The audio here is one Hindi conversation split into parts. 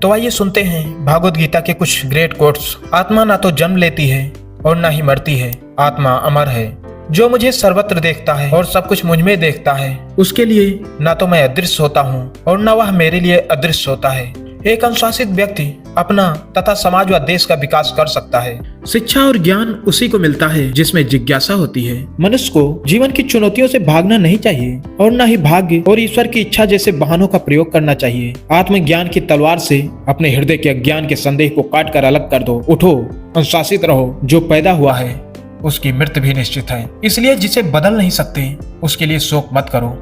तो आइए सुनते हैं भागवत गीता के कुछ ग्रेट कोट्स। आत्मा ना तो जन्म लेती है और ना ही मरती है, आत्मा अमर है। जो मुझे सर्वत्र देखता है और सब कुछ मुझ में देखता है, उसके लिए ना तो मैं अदृश्य होता हूँ और ना वह मेरे लिए अदृश्य होता है। एक अनुशासित व्यक्ति अपना तथा समाज व देश का विकास कर सकता है। शिक्षा और ज्ञान उसी को मिलता है जिसमें जिज्ञासा होती है। मनुष्य को जीवन की चुनौतियों से भागना नहीं चाहिए और न ही भाग्य और ईश्वर की इच्छा जैसे बहानों का प्रयोग करना चाहिए। आत्मज्ञान की तलवार से अपने हृदय के अज्ञान के संदेह को काट कर अलग कर दो। उठो, अनुशासित रहो। जो पैदा हुआ है उसकी मृत्यु भी निश्चित है, इसलिए जिसे बदल नहीं सकते उसके लिए शोक मत करो।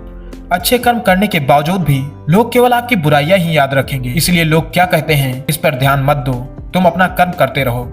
अच्छे कर्म करने के बावजूद भी लोग केवल आपकी बुराइयां ही याद रखेंगे, इसलिए लोग क्या कहते हैं इस पर ध्यान मत दो। तुम अपना कर्म करते रहो।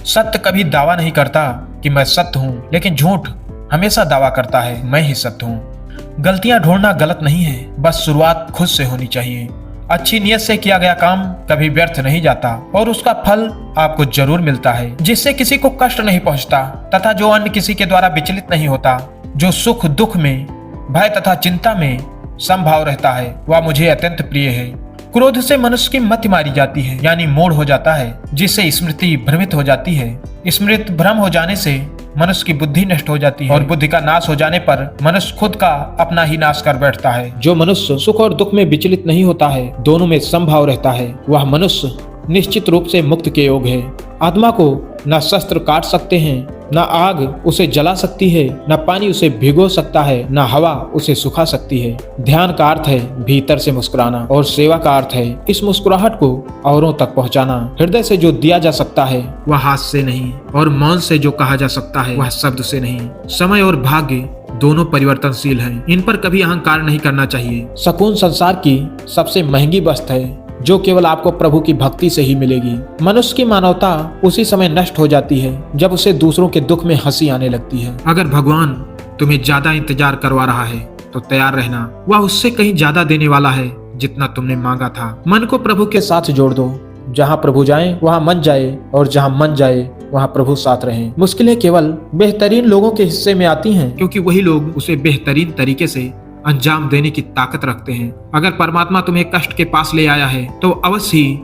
सत्य कभी दावा नहीं करता कि मैं सत्य हूँ, लेकिन झूठ हमेशा दावा करता है मैं ही सत्य हूँ। गलतियां ढूंढना गलत नहीं है, बस शुरुआत खुद से होनी चाहिए। अच्छी नियत से किया गया काम कभी व्यर्थ नहीं जाता और उसका फल आपको जरूर मिलता है। जिससे किसी को कष्ट नहीं पहुंचता तथा जो अन्य किसी के द्वारा विचलित नहीं होता, जो सुख दुख में, भय तथा चिंता में समभाव रहता है, वह मुझे अत्यंत प्रिय है। क्रोध से मनुष्य की मति मारी जाती है, यानी मोड़ हो जाता है, जिससे स्मृति भ्रमित हो जाती है। स्मृति भ्रम हो जाने से मनुष्य की बुद्धि नष्ट हो जाती है और बुद्धि का नाश हो जाने पर मनुष्य खुद का अपना ही नाश कर बैठता है। जो मनुष्य सुख और दुख में विचलित नहीं होता है, दोनों में समभाव रहता है, वह मनुष्य निश्चित रूप से मुक्त के योग है। आत्मा को न शस्त्र काट सकते हैं, न आग उसे जला सकती है, न पानी उसे भिगो सकता है, न हवा उसे सुखा सकती है। ध्यान का अर्थ है भीतर से मुस्कुराना और सेवा का अर्थ है इस मुस्कुराहट को औरों तक पहुंचाना। हृदय से जो दिया जा सकता है वह हाथ से नहीं, और मौन से जो कहा जा सकता है वह शब्द से नहीं। समय और भाग्य दोनों परिवर्तनशील हैं, इन पर कभी अहंकार नहीं करना चाहिए। सुकून संसार की सबसे महंगी वस्तु है जो केवल आपको प्रभु की भक्ति से ही मिलेगी। मनुष्य की मानवता उसी समय नष्ट हो जाती है जब उसे दूसरों के दुख में हंसी आने लगती है। अगर भगवान तुम्हें ज्यादा इंतजार करवा रहा है तो तैयार रहना, वह उससे कहीं ज्यादा देने वाला है जितना तुमने मांगा था। मन को प्रभु के साथ जोड़ दो। जहाँ प्रभु जाए वहाँ मन जाए, और जहाँ मन जाए वहाँ प्रभु साथ रहे। मुश्किलें केवल बेहतरीन लोगों के हिस्से में आती हैं, क्योंकि वही लोग उसे बेहतरीन तरीके से अंजाम देने की ताकत रखते हैं। अगर परमात्मा तुम्हें कष्ट के पास ले आया है तो अवश्य ही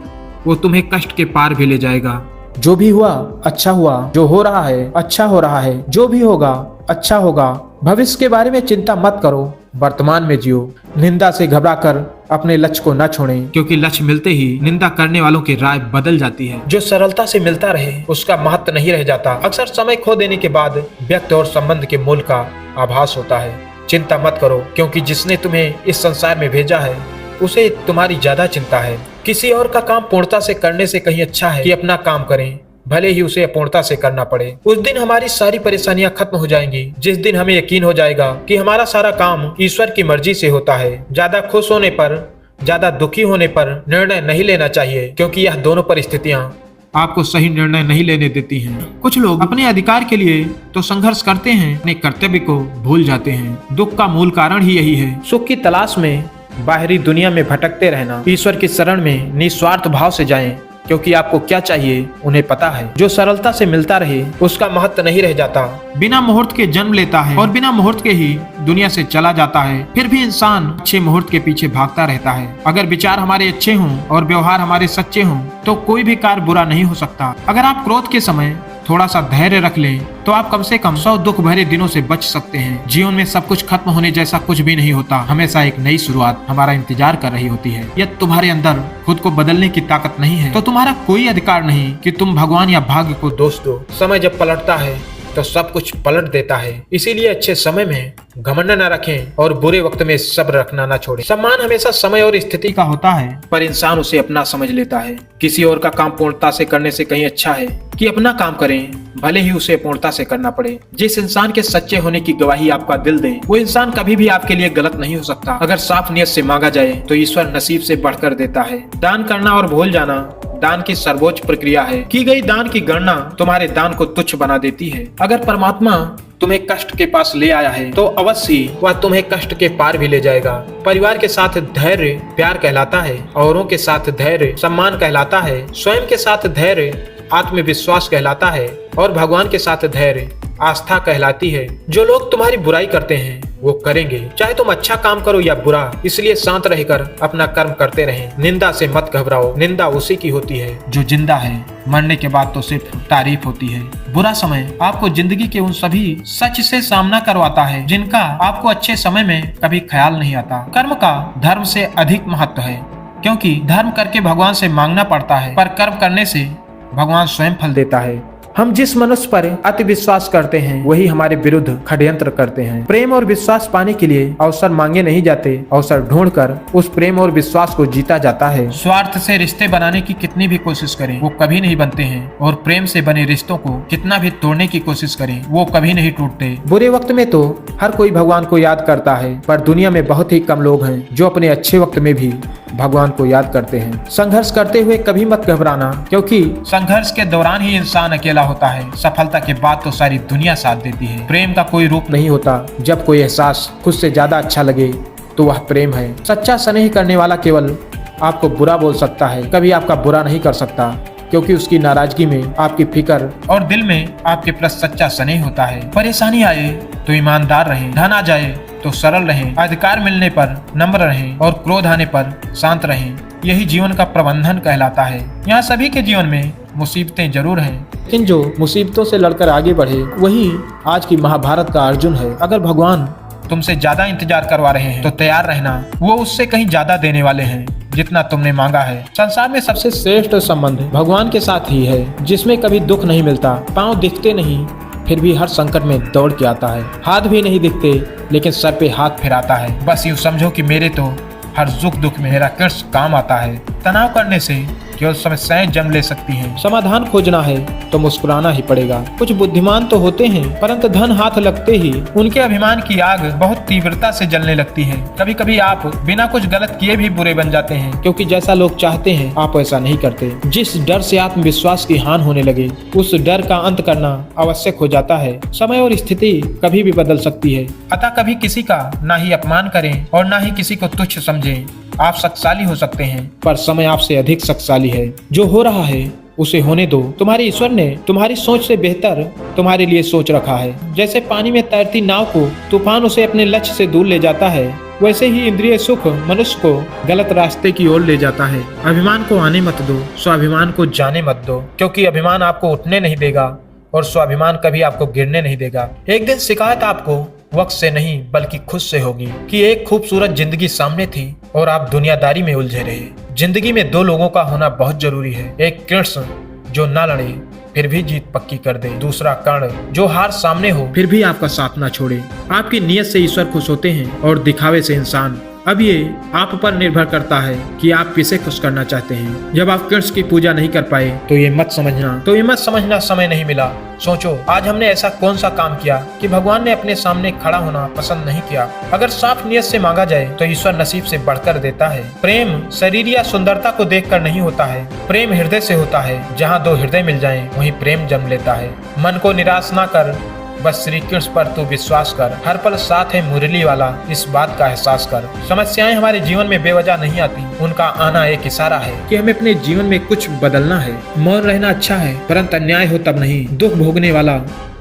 वो तुम्हें कष्ट के पार भी ले जाएगा। जो भी हुआ अच्छा हुआ, जो हो रहा है अच्छा हो रहा है, जो भी होगा अच्छा होगा। भविष्य के बारे में चिंता मत करो, वर्तमान में जियो। निंदा से घबराकर अपने लक्ष्य को न छोड़ें, क्योंकि लक्ष्य मिलते ही निंदा करने वालों की राय बदल जाती है। जो सरलता से मिलता रहे उसका महत्व नहीं रह जाता। अक्सर समय खो देने के बाद व्यक्ति और संबंध के मूल का आभास होता है। चिंता मत करो, क्योंकि जिसने तुम्हें इस संसार में भेजा है उसे तुम्हारी ज्यादा चिंता है। किसी और का काम पूर्णता से करने से कहीं अच्छा है कि अपना काम करें, भले ही उसे अपूर्णता से करना पड़े। उस दिन हमारी सारी परेशानियां खत्म हो जाएंगी, जिस दिन हमें यकीन हो जाएगा कि हमारा सारा काम ईश्वर की मर्जी से होता है। ज्यादा खुश होने पर, ज्यादा दुखी होने पर निर्णय नहीं लेना चाहिए, क्योंकि यह दोनों परिस्थितियां आपको सही निर्णय नहीं लेने देती हैं। कुछ लोग अपने अधिकार के लिए तो संघर्ष करते हैं, अपने कर्तव्य को भूल जाते हैं। दुख का मूल कारण ही यही है। सुख की तलाश में बाहरी दुनिया में भटकते रहना। ईश्वर की शरण में निस्वार्थ भाव से जाएं, क्योंकि आपको क्या चाहिए उन्हें पता है। जो सरलता से मिलता रहे उसका महत्व नहीं रह जाता। बिना मुहूर्त के जन्म लेता है और बिना मुहूर्त के ही दुनिया से चला जाता है। फिर भी इंसान अच्छे मुहूर्त के पीछे भागता रहता है। अगर विचार हमारे अच्छे हों और व्यवहार हमारे सच्चे हों तो कोई भी कार्य बुरा नहीं हो सकता। अगर आप क्रोध के समय थोड़ा सा धैर्य रख लें तो आप कम से कम 100 दुख भरे दिनों से बच सकते हैं। जीवन में सब कुछ खत्म होने जैसा कुछ भी नहीं होता। हमेशा एक नई शुरुआत हमारा इंतजार कर रही होती है। यदि तुम्हारे अंदर खुद को बदलने की ताकत नहीं है तो तुम्हारा कोई अधिकार नहीं कि तुम भगवान या भाग्य को दोष दो। समय जब पलटता है तो सब कुछ पलट देता है। इसीलिए अच्छे समय में घमंड न रखें और बुरे वक्त में सब्र रखना न छोड़ें। सम्मान हमेशा समय और स्थिति का होता है, पर इंसान उसे अपना समझ लेता है। किसी और का काम पूर्णता से करने से कहीं अच्छा है कि अपना काम करें, भले ही उसे पूर्णता से करना पड़े। जिस इंसान के सच्चे होने की गवाही आपका दिल दे, वो इंसान कभी भी आपके लिए गलत नहीं हो सकता। अगर साफ नियत से मांगा जाए तो ईश्वर नसीब से बढ़कर देता है। दान करना और भूल जाना दान की सर्वोच्च प्रक्रिया है। की गई दान की गणना तुम्हारे दान को तुच्छ बना देती है। अगर परमात्मा तुम्हें कष्ट के पास ले आया है तो अवश्य वह तुम्हें कष्ट के पार भी ले जाएगा। परिवार के साथ धैर्य प्यार कहलाता है, औरों के साथ धैर्य सम्मान कहलाता है, स्वयं के साथ धैर्य आत्मविश्वास कहलाता है और भगवान के साथ धैर्य आस्था कहलाती है। जो लोग तुम्हारी बुराई करते हैं वो करेंगे, चाहे तुम अच्छा काम करो या बुरा। इसलिए शांत रहकर अपना कर्म करते रहें। निंदा से मत घबराओ, निंदा उसी की होती है जो जिंदा है। मरने के बाद तो सिर्फ तारीफ होती है। बुरा समय आपको जिंदगी के उन सभी सच से सामना करवाता है जिनका आपको अच्छे समय में कभी ख्याल नहीं आता। कर्म का धर्म से अधिक महत्व है, क्योंकि धर्म करके भगवान से मांगना पड़ता है, पर कर्म करने से भगवान स्वयं फल देता है। हम जिस मनुष्य पर अति विश्वास करते हैं वही हमारे विरुद्ध षड्यंत्र करते हैं। प्रेम और विश्वास पाने के लिए अवसर मांगे नहीं जाते, अवसर ढूंढकर उस प्रेम और विश्वास को जीता जाता है। स्वार्थ से रिश्ते बनाने की कितनी भी कोशिश करें वो कभी नहीं बनते हैं, और प्रेम से बने रिश्तों को कितना भी तोड़ने की कोशिश करें वो कभी नहीं टूटते। बुरे वक्त में तो हर कोई भगवान को याद करता है, पर दुनिया में बहुत ही कम लोग हैं जो अपने अच्छे वक्त में भी भगवान को याद करते हैं। संघर्ष करते हुए कभी मत घबराना, क्योंकि संघर्ष के दौरान ही इंसान अकेला होता है। सफलता के बाद तो सारी दुनिया साथ देती है। प्रेम का कोई रूप नहीं होता। जब कोई एहसास खुद से ज्यादा अच्छा लगे तो वह प्रेम है। सच्चा स्नेह करने वाला केवल आपको बुरा बोल सकता है, कभी आपका बुरा नहीं कर सकता, क्योंकि उसकी नाराजगी में आपकी फिक्र और दिल में आपके प्रति सच्चा स्नेह होता है। परेशानी आए तो ईमानदार रहें, धन आ जाए तो सरल रहें, अधिकार मिलने पर नम्र रहें और क्रोध आने पर शांत रहें। यही जीवन का प्रबंधन कहलाता है। यहाँ सभी के जीवन में मुसीबतें जरूर हैं, लेकिन जो मुसीबतों से लड़कर आगे बढ़े वही आज की महाभारत का अर्जुन है। अगर भगवान तुमसे ज्यादा इंतजार करवा रहे हैं तो तैयार रहना, वो उससे कहीं ज्यादा देने वाले हैं जितना तुमने मांगा है। संसार में सबसे श्रेष्ठ संबंध भगवान के साथ ही है, जिसमें कभी दुख नहीं मिलता। पाँव दिखते नहीं फिर भी हर संकट में दौड़ के आता है। हाथ भी नहीं दिखते लेकिन सर पे हाथ फिराता है। बस यूँ समझो कि मेरे तो हर सुख दुख में मेरा कृष्ण काम आता है। तनाव करने से केवल समस्याएं जन्म ले सकती हैं। समाधान खोजना है तो मुस्कुराना ही पड़ेगा। कुछ बुद्धिमान तो होते हैं, परंतु धन हाथ लगते ही उनके अभिमान की आग बहुत तीव्रता से जलने लगती है। कभी कभी आप बिना कुछ गलत किए भी बुरे बन जाते हैं, क्योंकि जैसा लोग चाहते हैं आप ऐसा नहीं करते। जिस डर से आत्मविश्वास की हानि होने लगे उस डर का अंत करना आवश्यक हो जाता है। समय और स्थिति कभी भी बदल सकती है, अतः कभी किसी का ना ही अपमान करें और ना ही किसी को तुच्छ समझें। आप शक्तिशाली हो सकते हैं, पर समय आपसे अधिक शक्तिशाली है। जो हो रहा है उसे होने दो। तुम्हारे ईश्वर ने तुम्हारी सोच से बेहतर तुम्हारे लिए सोच रखा है। जैसे पानी में तैरती नाव को तूफान उसे अपने लक्ष्य से दूर ले जाता है, वैसे ही इंद्रिय सुख मनुष्य को गलत रास्ते की ओर ले जाता है। अभिमान को आने मत दो, स्वाभिमान को जाने मत दो, क्योंकि अभिमान आपको उठने नहीं देगा और स्वाभिमान कभी आपको गिरने नहीं देगा। एक दिन शिकायत आपको वक्त से नहीं बल्कि खुद से होगी कि एक खूबसूरत जिंदगी सामने थी और आप दुनियादारी में उलझे रहे। जिंदगी में दो लोगों का होना बहुत जरूरी है। एक कृष्ण जो ना लड़े फिर भी जीत पक्की कर दे, दूसरा कर्ण जो हार सामने हो फिर भी आपका साथ ना छोड़े। आपकी नीयत से ईश्वर खुश होते हैं और दिखावे से इंसान। अब ये आप पर निर्भर करता है कि आप किसे खुश करना चाहते हैं। जब आप कृष्ण की पूजा नहीं कर पाए तो ये मत समझना समय नहीं मिला। सोचो आज हमने ऐसा कौन सा काम किया कि भगवान ने अपने सामने खड़ा होना पसंद नहीं किया। अगर साफ नियत से मांगा जाए तो ईश्वर नसीब से बढ़कर देता है। प्रेम शरीर या सुंदरता को देखकर नहीं होता है, प्रेम हृदय से होता है। जहाँ दो हृदय मिल जाएं वहीं प्रेम जन्म लेता है। मन को निराश ना कर, बस श्री कृष्ण पर तू विश्वास कर। हर पल साथ है मुरली वाला, इस बात का एहसास कर। समस्याएं हमारे जीवन में बेवजह नहीं आती, उनका आना एक इशारा है कि हमें अपने जीवन में कुछ बदलना है। मौन रहना अच्छा है, परंतु अन्याय हो तब नहीं। दुख भोगने वाला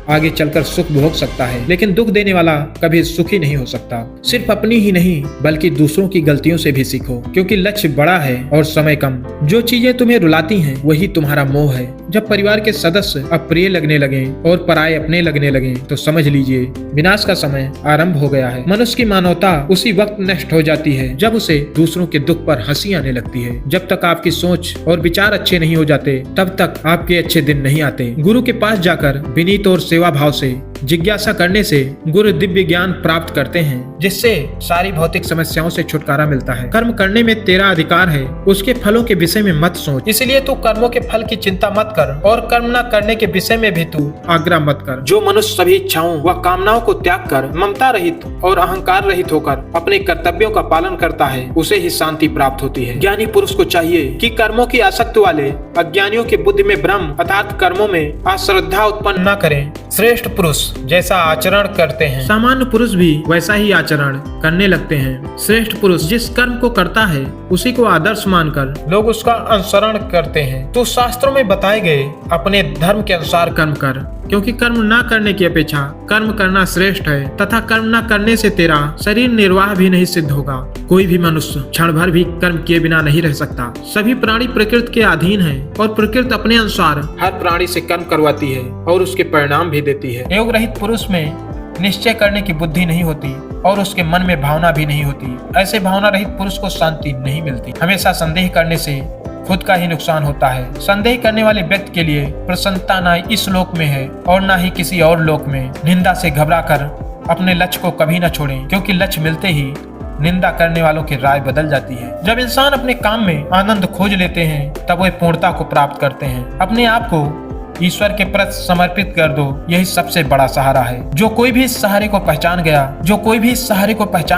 आगे चलकर सुख भोग सकता है, लेकिन दुख देने वाला कभी सुखी नहीं हो सकता। सिर्फ अपनी ही नहीं बल्कि दूसरों की गलतियों से भी सीखो, क्योंकि लक्ष्य बड़ा है और समय कम। जो चीजें तुम्हें रुलाती हैं वही तुम्हारा मोह है। जब परिवार के सदस्य अप्रिय लगने लगे और पराये अपने लगने लगे तो समझ लीजिए विनाश का समय आरंभ हो गया है। मनुष्य की मानवता उसी वक्त नष्ट हो जाती है जब उसे दूसरों के दुख पर हंसी आने लगती है। जब तक आपकी सोच और विचार अच्छे नहीं हो जाते तब तक आपके अच्छे दिन नहीं आते। गुरु के पास जाकर विनीत और सेवा भाव से जिज्ञासा करने से गुरु दिव्य ज्ञान प्राप्त करते हैं, जिससे सारी भौतिक समस्याओं से छुटकारा मिलता है। कर्म करने में तेरा अधिकार है, उसके फलों के विषय में मत सोच। इसलिए तू कर्मों के फल की चिंता मत कर और कर्म न करने के विषय में भी तू आग्रह मत कर। जो मनुष्य सभी इच्छाओं व कामनाओं को त्याग कर ममता रहित और अहंकार रहित होकर अपने कर्तव्यों का पालन करता है उसे ही शांति प्राप्त होती है। ज्ञानी पुरुष को चाहिए कि कर्मों की आसक्ति वाले अज्ञानियों की बुद्धि में भ्रम अर्थात कर्मों में अश्रद्धा उत्पन्न न करें। श्रेष्ठ पुरुष जैसा आचरण करते हैं, सामान्य पुरुष भी वैसा ही आचरण करने लगते हैं। श्रेष्ठ पुरुष जिस कर्म को करता है उसी को आदर्श मानकर लोग उसका अनुसरण करते हैं। तो शास्त्रों में बताए गए अपने धर्म के अनुसार कर्म कर, क्योंकि कर्म न करने की अपेक्षा कर्म करना श्रेष्ठ है तथा कर्म न करने से तेरा शरीर निर्वाह भी नहीं सिद्ध होगा। कोई भी मनुष्य क्षण भर भी कर्म किए बिना नहीं रह सकता। सभी प्राणी प्रकृति के अधीन है और प्रकृति अपने अनुसार हर प्राणी से कर्म करवाती है और उसके परिणाम भी देती है। योग रहित पुरुष में निश्चय करने की बुद्धि नहीं होती और उसके मन में भावना भी नहीं होती। ऐसे भावना रहित पुरुष को शांति नहीं मिलती। हमेशा संदेह करने से खुद का ही नुकसान होता है। संदेह करने वाले व्यक्ति के लिए प्रसन्नता न इस लोक में है और न ही किसी और लोक में। निंदा से घबराकर अपने लक्ष्य को कभी न छोड़ें, क्योंकि लक्ष्य मिलते ही निंदा करने वालों की राय बदल जाती है। जब इंसान अपने काम में आनंद खोज लेते हैं तब वे पूर्णता को प्राप्त करते हैं। अपने आप को ईश्वर के प्रति समर्पित कर दो, यही सबसे बड़ा सहारा है। जो कोई भी इस सहारे को पहचान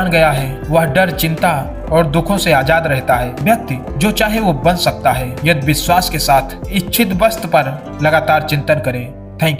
गया है वह डर, चिंता और दुखों से आजाद रहता है। व्यक्ति जो चाहे वो बन सकता है यदि विश्वास के साथ इच्छित वस्तु पर लगातार चिंतन करे।